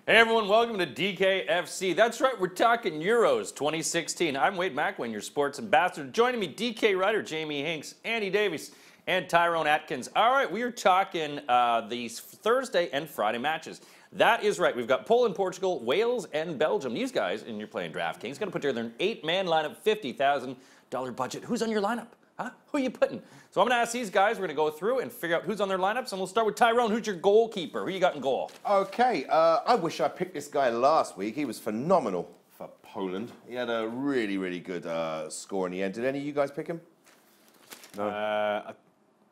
Hey everyone, welcome to DKFC. That's right, we're talking Euros 2016. I'm Wade Macklin, your sports ambassador. Joining me, DK writer Jamie Hinks, Andy Davies, and Tyrone Atkins. All right, we are talking these Thursday and Friday matches. That is right. We've got Poland, Portugal, Wales, and Belgium. These guys, and you're playing DraftKings, going to put together an 8-man lineup, $50,000 budget. Who's on your lineup? Huh? Who are you putting? So I'm going to ask these guys. We're going to go through and figure out who's on their lineups, and we'll start with Tyrone. Who's your goalkeeper? Who you got in goal? Okay, I wish I picked this guy last week. He was phenomenal for Poland. He had a really, really good score in the end. Did any of you guys pick him? No.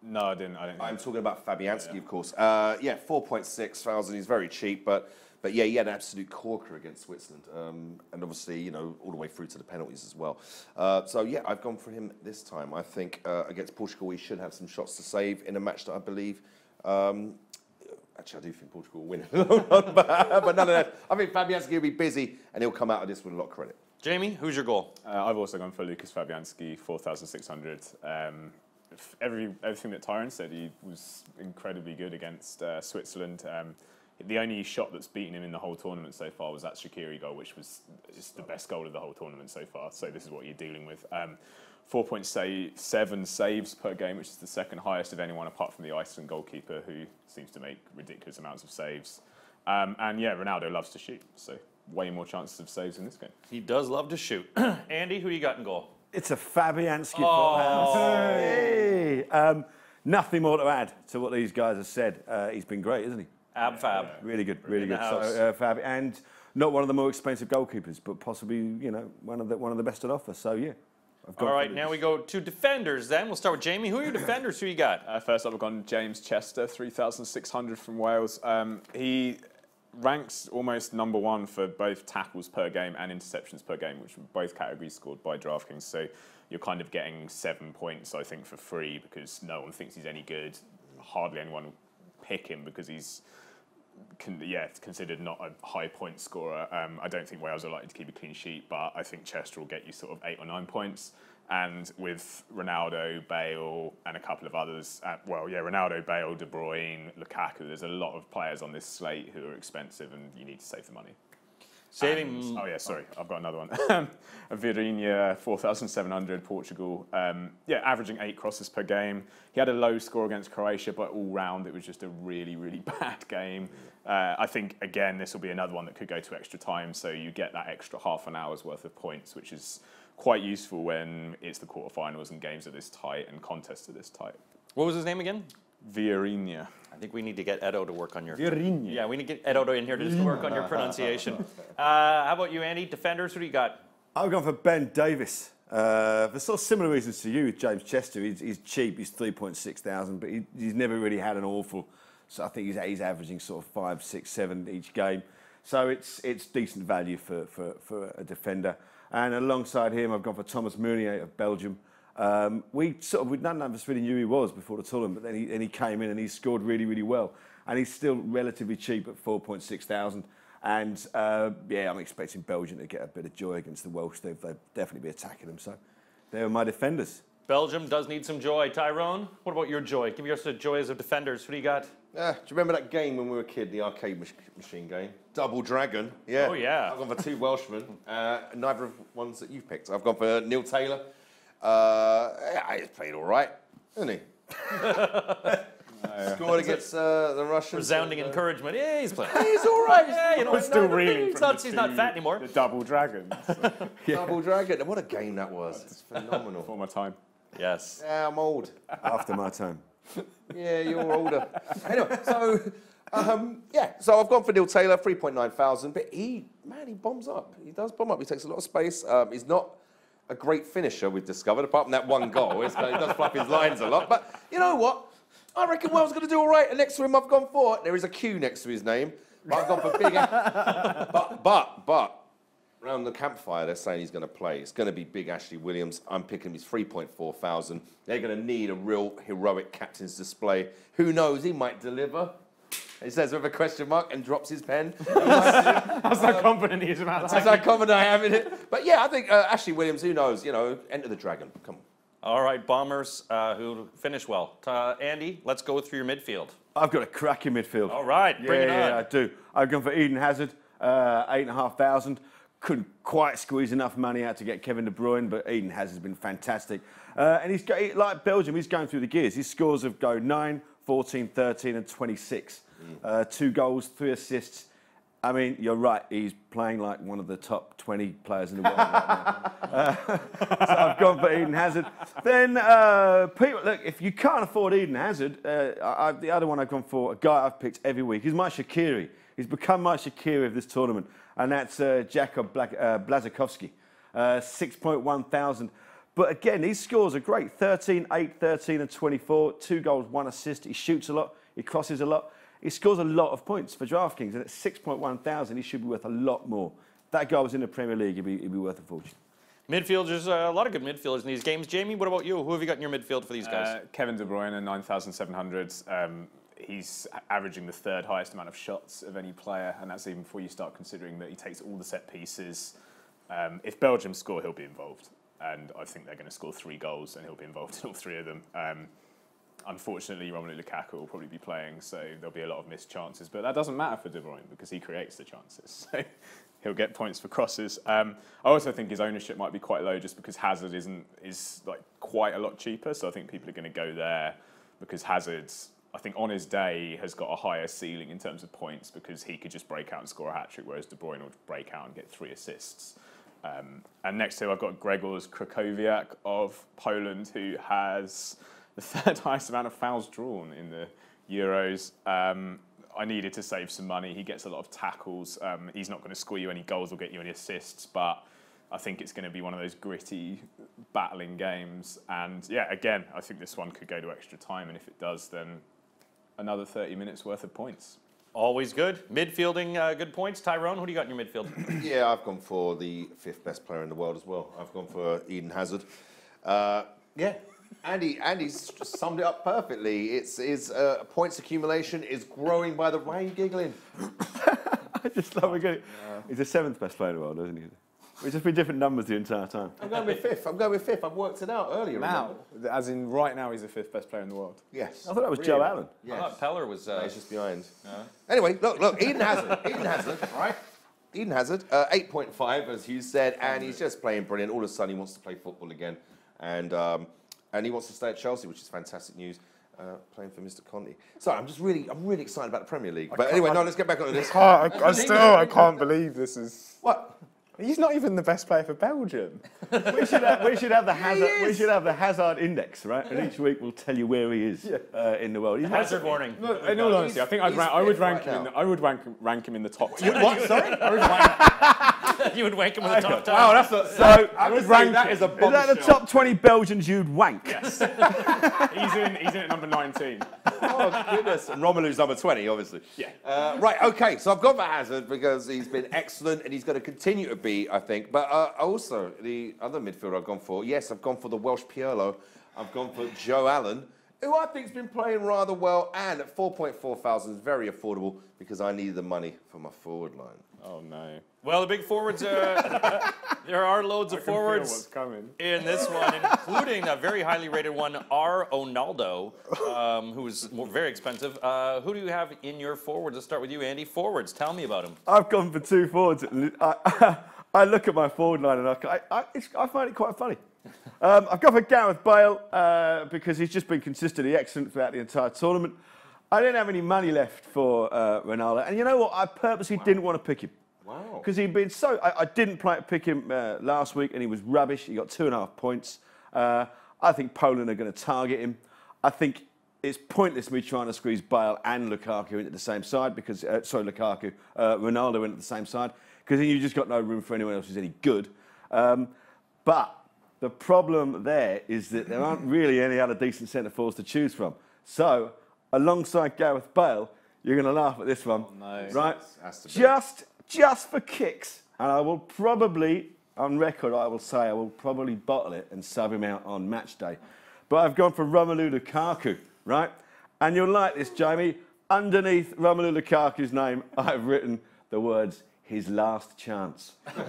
No, I didn't. I'm talking about Fabianski, of course. Yeah, 4.6 thousand. He's very cheap, but yeah, he had an absolute corker against Switzerland, and obviously, you know, all the way through to the penalties as well. So yeah, I've gone for him this time. I think against Portugal, he should have some shots to save in a match that I believe. Actually, I do think Portugal will win, but none of that. I think Fabianski will be busy, and he'll come out of this with a lot of credit. Jamie, who's your goal? I've also gone for Lucas Fabianski, 4,600. Everything that Tyrone said, he was incredibly good against Switzerland. The only shot that's beaten him in the whole tournament so far was that Shaqiri goal, which was just the best goal of the whole tournament so far. So this is what you're dealing with. 4.7 saves per game, which is the second highest of anyone apart from the Iceland goalkeeper, who seems to make ridiculous amounts of saves. And yeah, Ronaldo loves to shoot, so way more chances of saves in this game. He does love to shoot. Andy, who you got in goal? It's a Fabianski full house. Hey. Nothing more to add to what these guys have said. He's been great, isn't he? Fab. Really good, really good. So, Fab, and not one of the more expensive goalkeepers, but possibly, you know, one of the best on offer. So yeah. All right, now we go to defenders. Then we'll start with Jamie. Who are your defenders? Who you got? First up, I've gone James Chester, 3,600 from Wales. He ranks almost #1 for both tackles per game and interceptions per game, which are both categories scored by DraftKings. So you're kind of getting 7 points, I think, for free because no one thinks he's any good. Hardly anyone will pick him because he's considered not a high point scorer. I don't think Wales are likely to keep a clean sheet, but I think Chester will get you sort of 8 or 9 points. And with Ronaldo, Bale, and a couple of others, Ronaldo, Bale, De Bruyne, Lukaku, there's a lot of players on this slate who are expensive and you need to save the money. I've got another one. Vieirinha, 4,700, Portugal. Averaging 8 crosses per game. He had a low score against Croatia, but all round it was just a really, really bad game. I think, again, this will be another one that could go to extra time, so you get that extra half an hour's worth of points, which is quite useful when it's the quarterfinals and games are this tight and contests are this tight. What was his name again? Vieirinha. I think we need to get Edo to work on your... Vieirinha. Yeah, we need to get Edo in here to work on your pronunciation. How about you, Andy? Defenders, who do you got? I've gone for Ben Davies. For sort of similar reasons to you with James Chester. He's cheap, he's 3.6 thousand, but he's never really had an awful... So I think he's averaging sort of 5, 6, 7 each game. So it's decent value for a defender. And alongside him, I've gone for Thomas Meunier of Belgium. None of us really knew who he was before the tournament, but then he came in and he scored really, really well. And he's still relatively cheap at 4.6 thousand. And I'm expecting Belgium to get a bit of joy against the Welsh. They'll definitely be attacking them. So they're my defenders. Belgium does need some joy. Tyrone, what about your joy? Give us the joys of defenders. Who do you got? Do you remember that game when we were a kid, the arcade machine game? Double Dragon. Yeah. Oh, yeah. I've gone for 2 Welshmen, neither of ones that you've picked. I've gone for Neil Taylor. He's played all right, hasn't he? Scored against the Russians. Resounding encouragement. Yeah, he's playing. He's all right. Yeah, you know, He's still reeling. He's not fat anymore. The Double Dragon. Double Dragon. What a game that was. It's phenomenal. Before my time. Yes. Yeah, I'm old. After my time. Yeah, you're older. Anyway, so I've gone for Neil Taylor, 3.9 thousand, but he bombs up. He does bomb up. He takes a lot of space. He's not a great finisher, we've discovered, apart from that one goal. He does flap his lines a lot. But you know what? I reckon Wales going to do all right. And next to him, I've gone for, there is a Q next to his name, but I've gone for big. But around the campfire, they're saying he's going to play. It's going to be big Ashley Williams. I'm picking his 3.4 thousand. They're going to need a real heroic captain's display. Who knows? He might deliver. He says with a question mark and drops his pen. That's how confident he is about that. That's how confident I am in it. But yeah, I think Ashley Williams, who knows? You know, enter the dragon. Come on. All right, Bombers who finished well. Andy, let's go through your midfield. I've got a cracking midfield. All right, bring it on. Yeah, I do. I've gone for Eden Hazard. 8,500. Couldn't quite squeeze enough money out to get Kevin De Bruyne, but Eden Hazard's been fantastic. And he's got, like Belgium, he's going through the gears. His scores have go 9, 14, 13 and 26. 2 goals, 3 assists. I mean, you're right, he's playing like one of the top 20 players in the world right now. So I've gone for Eden Hazard. Then, people, look, if you can't afford Eden Hazard, the other one I've gone for, a guy I've picked every week, he's my Shaqiri. He's become my Shaqiri of this tournament, and that's Jakub Blaszczykowski, 6.1 thousand. But again, these scores are great, 13, 8, 13 and 24, 2 goals, 1 assist. He shoots a lot, he crosses a lot. He scores a lot of points for DraftKings, and at 6.1 thousand, he should be worth a lot more. If that guy was in the Premier League, he'd be worth a fortune. Midfielders, a lot of good midfielders in these games. Jamie, what about you? Who have you got in your midfield for these guys? Kevin De Bruyne, 9,700. He's averaging the 3rd highest amount of shots of any player, and that's even before you start considering that he takes all the set pieces. If Belgium score, he'll be involved, and I think they're going to score 3 goals, and he'll be involved in all 3 of them. Unfortunately, Romelu Lukaku will probably be playing, so there'll be a lot of missed chances. But that doesn't matter for De Bruyne because he creates the chances. So he'll get points for crosses. I also think his ownership might be quite low just because Hazard is like quite a lot cheaper. So I think people are going to go there because Hazard, I think on his day, has got a higher ceiling in terms of points because he could just break out and score a hat-trick, whereas De Bruyne would break out and get 3 assists. And next to him, I've got Grzegorz Krychowiak of Poland, who has the 3rd highest amount of fouls drawn in the Euros. I needed to save some money. He gets a lot of tackles. He's not going to score you any goals or get you any assists, but I think it's going to be one of those gritty, battling games. And yeah, again, I think this one could go to extra time, and if it does, then another 30 minutes worth of points. Always good. Midfielding, good points. Tyrone, who do you got in your midfield? Yeah, I've gone for the 5th best player in the world as well. I've gone for Eden Hazard. Yeah. Andy's just summed it up perfectly. It's his points accumulation is growing by the. Why are you giggling? I just love it. He's the 7th best player in the world, isn't he? We've just been different numbers the entire time. I'm going with 5th. I've worked it out earlier. Now, as in right now, he's the 5th best player in the world. Yes. I thought that was Joe Allen. Yes. I thought Peller was... He's just behind. Anyway, look, Eden Hazard. Right? Eden Hazard, 8.5, as you said, and he's just playing brilliant. All of a sudden, he wants to play football again. And he wants to stay at Chelsea, which is fantastic news, playing for Mr. Conte. So I'm really excited about the Premier League. But anyway, let's get back onto this. I can't believe this is... What? He's not even the best player for Belgium. We should have the Hazard. We should have the Hazard index, right? And each week we'll tell you where he is in the world. Hazard warning. No, in all honesty, I think I would rank him in the top 10. What? Sorry? You would wank him with the top 10. Wow, that's a... So I would rank that as a is that the top 20 Belgians you'd wank? Yes. he's in at number 19. Oh, goodness. And Romelu's number 20, obviously. Yeah. Right, okay, so I've gone for Hazard because he's been excellent and he's going to continue to be, I think. But also, the other midfielder I've gone for, yes, I've gone for the Welsh Pirlo. I've gone for Joe Allen, who I think's been playing rather well, and at 4.4 thousand is very affordable because I needed the money for my forward line. Oh, no. Well, the big forwards, there are loads of forwards what's coming. in this one, including a very highly rated one, R. Ronaldo, who's very expensive. Who do you have in your forwards? Let's start with you, Andy. Forwards, tell me about him. I've gone for 2 forwards. I look at my forward line and I find it quite funny. I've gone for Gareth Bale because he's just been consistently excellent throughout the entire tournament. I didn't have any money left for Ronaldo. And you know what? I purposely didn't want to pick him. Wow. Because he'd been so... I didn't pick him last week and he was rubbish. He got 2.5 points. I think Poland are going to target him. I think it's pointless me trying to squeeze Bale and Lukaku into the same side because... Ronaldo into the same side. Because then you've just got no room for anyone else who's any good. But the problem there is that there aren't really any other decent centre-forwards to choose from. So, alongside Gareth Bale, you're going to laugh at this one. Oh, no. Right? Just for kicks. And I will probably, on record, I will say I will probably bottle it and sub him out on match day. But I've gone for Romelu Lukaku, right? And you'll like this, Jamie. Underneath Romelu Lukaku's name, I've written the words, his last chance. He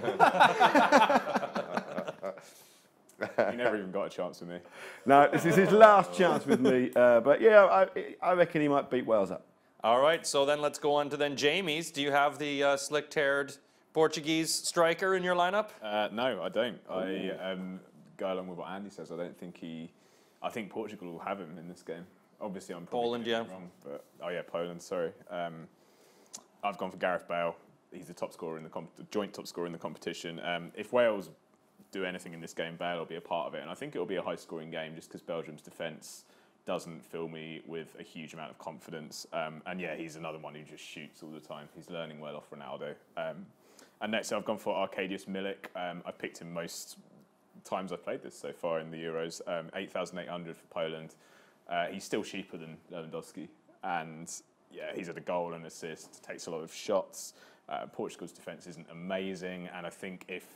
never even got a chance with me. No, this is his last chance with me. But yeah, I reckon he might beat Wales up. All right, so then let's go on to then Jamie's. Do you have the slick-haired Portuguese striker in your lineup? No, I don't. I go along with what Andy says. I think Portugal will have him in this game. Obviously, I'm probably Poland, yeah. wrong, but Poland. Sorry. I've gone for Gareth Bale. He's the top scorer in the joint top scorer in the competition. If Wales do anything in this game, Bale will be a part of it, and I think it will be a high-scoring game just because Belgium's defence doesn't fill me with a huge amount of confidence. And yeah, he's another one who just shoots all the time. He's learning well off Ronaldo. And next, I've gone for Arkadiusz Milik. I've picked him most times I've played this so far in the Euros. 8,800 for Poland. He's still cheaper than Lewandowski. And yeah, he's had a goal and assist, takes a lot of shots. Portugal's defence isn't amazing. And I think if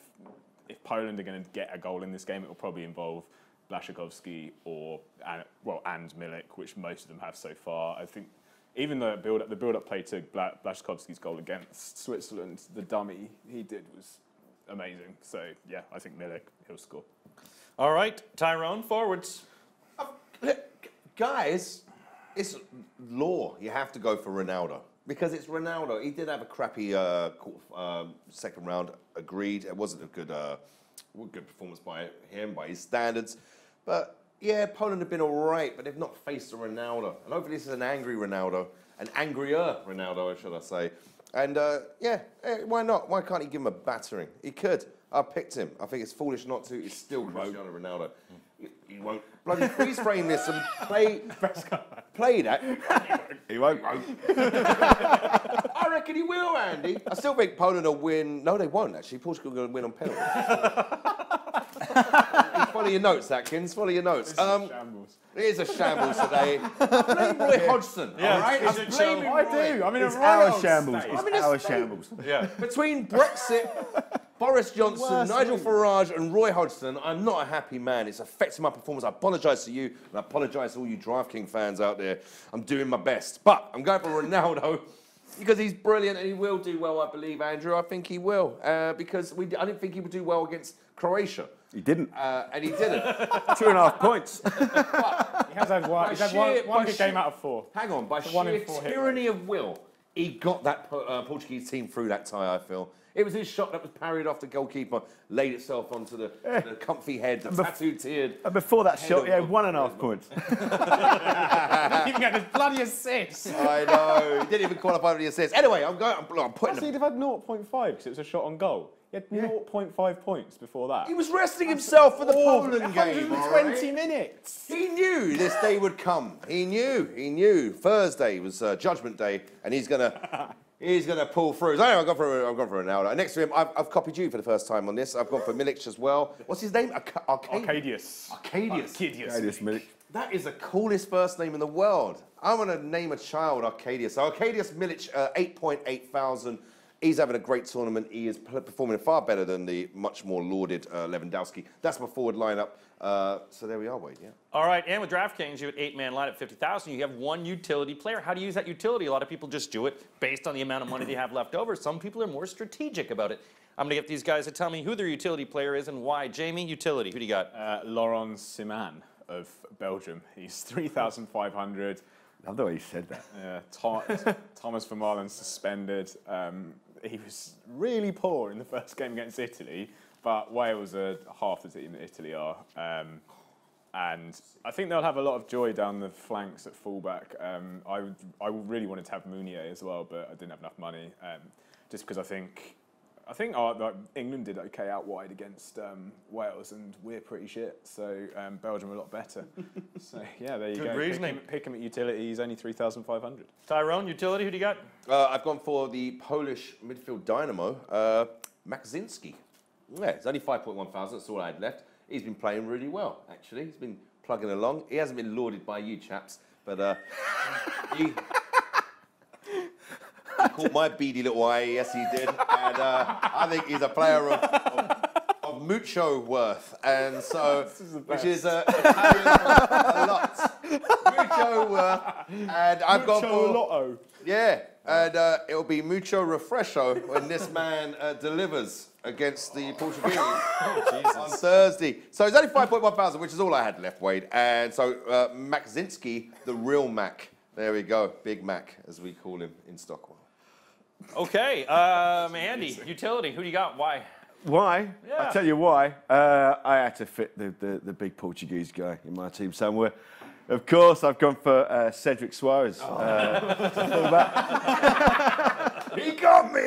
Poland are going to get a goal in this game, it will probably involve Blaszczykowski and Milik, which most of them have so far. I think even the build-up play to Blaszczykowski's goal against Switzerland, the dummy he did was amazing. So yeah, I think Milik, he'll score. All right, Tyrone, forwards. Guys, it's law. You have to go for Ronaldo. Because it's Ronaldo. He did have a crappy second round, agreed. It wasn't a good performance by him, by his standards. But yeah, Poland have been all right, but they've not faced a Ronaldo. And hopefully this is an angry Ronaldo, an angrier Ronaldo, should I say. And why not? Why can't he give him a battering? He could. I picked him. I think it's foolish not to. He's still Cristiano Ronaldo. He won't bloody freeze frame this and play that. He won't. I reckon he will, Andy. I still think Poland will win. No, they won't, actually. Portugal are going to win on penalties. Follow your notes, Atkins. Follow your notes. It is a shambles today. I blame Roy Hodgson, all right? Is it shambles? I do. I mean, It's our shambles. I'm in It's a our state. shambles. Yeah. Between Brexit, Boris Johnson, Nigel Farage and Roy Hodgson, I'm not a happy man. It's affecting my performance. I apologise to you, and I apologise to all you DraftKings fans out there. I'm doing my best. But I'm going for Ronaldo because he's brilliant and he will do well, I believe, Andrew. I think he will. Because I didn't think he would do well against Croatia. He didn't. And he didn't. 2.5 points. He has had one good game out of 4. Hang on, by one sheer in 4 hit tyranny of will, he got that Portuguese team through that tie, I feel. It was his shot that was parried off the goalkeeper, laid itself onto the comfy head, the tattoo-tiered. And before that shot, he had of- 1.5 points. Even get this bloody assist. I know. He didn't even qualify for the assist. Anyway, I'm putting He'd have had 0.5 because it was a shot on goal. He had 0.5 points before that. He was resting himself for the Poland game. 120 minutes. He knew this day would come. He knew. Thursday was Judgment Day, and he's gonna pull through. So anyway, I've gone for Ronaldo. Next to him, I've copied you for the first time on this. I've gone for Milik as well. What's his name? Arcadius. Milik. That is the coolest first name in the world. I want to name a child Arcadius. So Arcadius Milik, 8.8 thousand. He's having a great tournament. He is performing far better than the much more lauded Lewandowski. That's my forward lineup. So there we are, Wade, yeah. All right, and with DraftKings, you have an 8-man line at 50,000. You have one utility player. How do you use that utility? A lot of people just do it based on the amount of money they have left over. Some people are more strategic about it. I'm going to get these guys to tell me who their utility player is and why. Jamie, utility. Who do you got? Laurent Siman of Belgium. He's 3,500. I love the way you said that. Yeah, Thomas Vermaelen suspended. He was really poor in the first game against Italy, but Wales are half the team that Italy are. And I think they'll have a lot of joy down the flanks at fullback. I really wanted to have Mounier as well, but I didn't have enough money. Just because I think England did okay out wide against Wales, and we're pretty shit. So Belgium are a lot better. So yeah, there you Good go. reasoning. Pick him at utility. He's only 3,500. Tyrone, utility. Who do you got? I've gone for the Polish midfield dynamo, Makzinski. Yeah, it's only 5.1 thousand. That's all I had left. He's been playing really well, actually. He's been plugging along. He hasn't been lauded by you chaps, but he caught my beady little eye. Yes, he did. And I think he's a player of mucho worth, and so which is Italian for a lot. Mucho worth, and I've gone for Lotto. yeah, and it'll be mucho refresco when this man delivers against the Portuguese on Thursday. So it's only 5.1 thousand, which is all I had left, Wade. And so Makzinski, the real Mac, There we go. Big Mac, as we call him in Stockwell. Okay, Andy, utility. Who do you got? Why? Why? Yeah. I'll tell you why. I had to fit the big Portuguese guy in my team somewhere. Of course, I've gone for Cedric Suarez. He got me!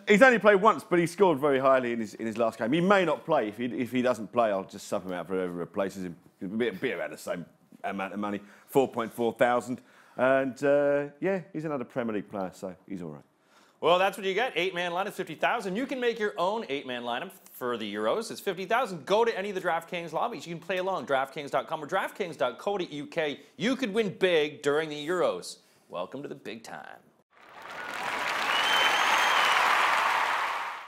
He's only played once, but he scored very highly in his last game. He may not play. If he doesn't play, I'll just sub him out for whoever replaces him. It'll be around the same amount of money, 4.4 thousand. And yeah, he's another Premier League player, so he's all right. Well, that's what you get. 8-man lineup, 50,000. You can make your own 8-man lineup for the Euros. It's 50,000. Go to any of the DraftKings lobbies. You can play along, DraftKings.com or DraftKings.co.uk. You could win big during the Euros. Welcome to the big time.